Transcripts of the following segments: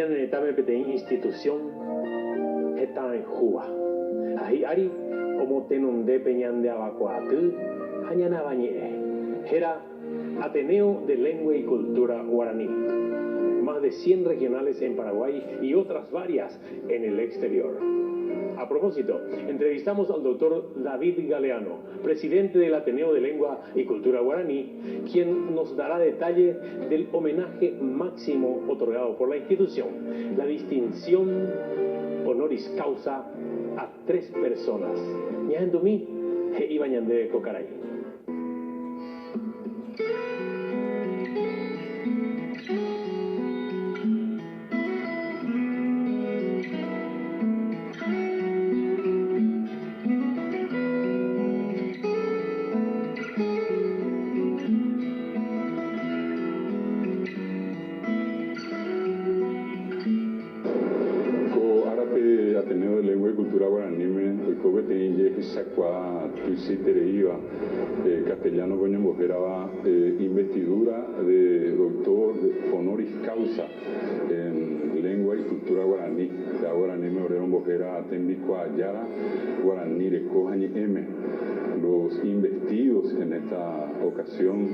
Mañana en etapa de institución está en Juba. Ahí Ari, como tenonde peñan de abacuatú, mañana bañe. Era Ateneo de Lengua y Cultura Guaraní. Más de 100 regionales en Paraguay y otras varias en el exterior. A propósito, entrevistamos al doctor David Galeano, presidente del Ateneo de Lengua y Cultura Guaraní, quien nos dará detalle del homenaje máximo otorgado por la institución, la distinción honoris causa a 3 personas. Ñahendumí e Ibañandé Cocaray. Ateneo de Lengua y Cultura Guaraní me cobete inye sacua tuisitereiva castellano coño mujeraba investidura de doctor honoris causa en Lengua y Cultura Guaraní. La Guaraní me obrero mojera tembicua ayara Guaraní de Cojañi M. Los investidos en esta ocasión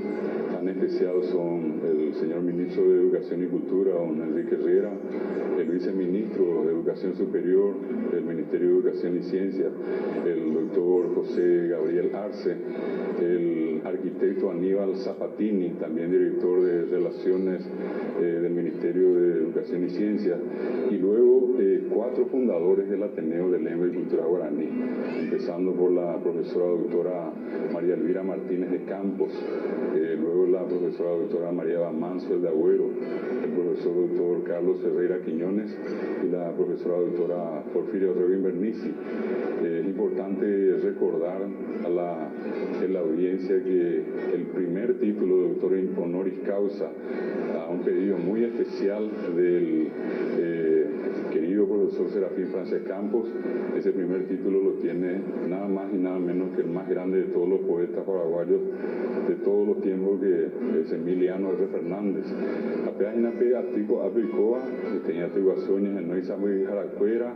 tan especial son el señor ministro de Educación y Cultura, don Enrique Herrera, el viceministro de Educación Superior del Ministerio de Educación y Ciencia, el doctor José Gabriel Arce, el arquitecto Aníbal Zapatini, también director de Relaciones del Ministerio de Educación y Ciencia, y luego 4 fundadores del Ateneo de Lengua y Cultura Guaraní, empezando por la profesora doctora María Elvira Martínez de Campos, luego la profesora doctora María Mansfield de Agüero, el profesor doctor Carlos Ferreira Quiñones y la profesora doctora Porfiria Orrego Bernici. Es importante recordar a la audiencia que el primer título de doctor honoris causa, a un pedido muy especial del querido profesor Serafín Francés Campos, ese primer título lo tiene nada más y nada menos que el más grande de todos los poetas paraguayos de todos los tiempos, que es Emiliano R. Fernández. Apenas inape atico apicoa, tenía tiguazones en Noisa muy jaracuera,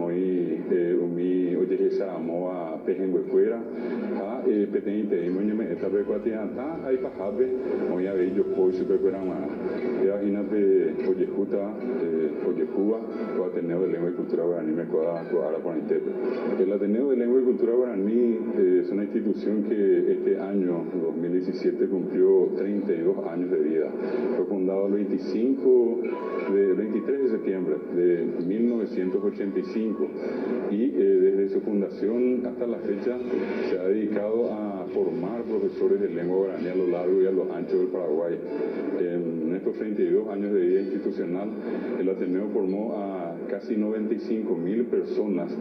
hoy umi oye esa amoa pejenguecuera, a petente y moñeme esta pecuatianta, hay pajabe, hoy a bello poi supercuera más. Ya inape oye juta, oye Cuba, o Ateneo de Lengua y Cultura Guaraní me coda ahora por Intepe. El Ateneo de Lengua y Cultura Guaraní es una institución que este año 2017 cumplió 32 años de vida. Fue fundado el 23 de septiembre de 1985 y desde su fundación hasta la fecha se ha dedicado a formar profesores de lengua guaraní a lo largo y a lo ancho del Paraguay. En estos 32 años de vida institucional, el Ateneo formó a casi 95.000 personas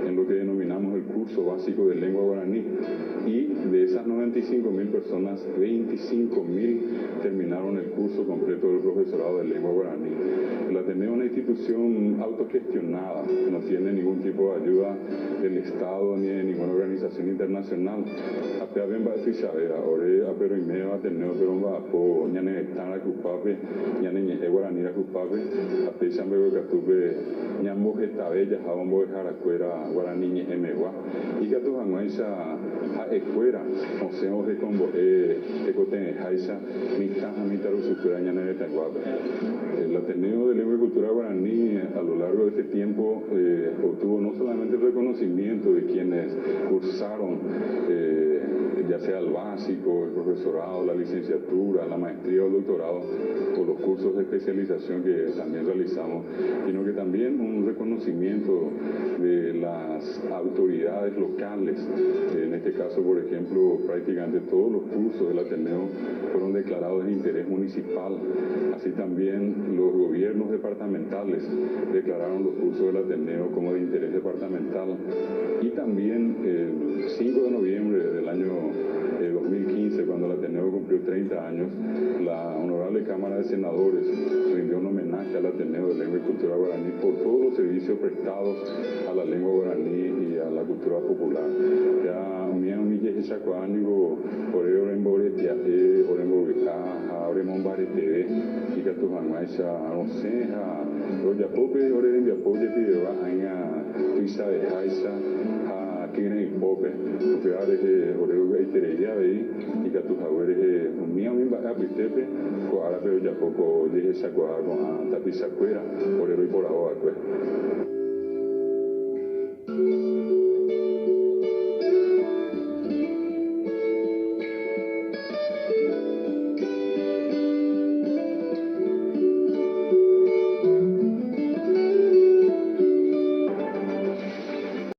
en lo que denominamos el curso básico de lengua guaraní, y de esas 95.000 personas, 25.000 terminaron el curso completo del profesorado de lengua guaraní. El Ateneo es una institución autogestionada, no tiene ningún tipo de ayuda del Estado ni de ninguna organización internacional. Apea ben ba fisabera, ore apero imeo Ateneo pero ba po ñane estana cupape, ñane ñe guaraní la cupape, ape chambe catupe ñambo getabella jabombo jaracuera guaraní ñe emegua, y gatu hanguaisa a ecuera, oseo de combo ecoten jaisa, mi caja mi taru sucura ñane de tanguape. El Ateneo de Lengua y Cultura Guaraní a lo largo de este tiempo obtuvo no solamente el reconocimiento de quienes cursaron ya sea el básico, el profesorado, la licenciatura, la maestría o el doctorado, o los cursos de especialización que también realizamos, sino que también un reconocimiento de las autoridades locales. En este caso, por ejemplo, prácticamente todos los cursos del Ateneo fueron declarados de interés municipal. Así también los gobiernos departamentales declararon los cursos del Ateneo como de interés departamental. Y también el 5 de noviembre del año 2015, cuando el Ateneo cumplió 30 años, la Honorable Cámara de Senadores rindió un homenaje al Ateneo de Lengua y Cultura Guaraní por todos los servicios prestados a la lengua guaraní y a la cultura popular. Ya mi amiga Chacuánigo, por Orembo Orembo Mbare TV ikatu hangaisa onseha roja pope ore ndia poje piwa anga tuisa haisa ha kine pope kupeare he ore uga itereria vei ikatu hawere he mia mimba abitepe ko arabe roja popo de esa kwa tapisa kwera ore roi por ahora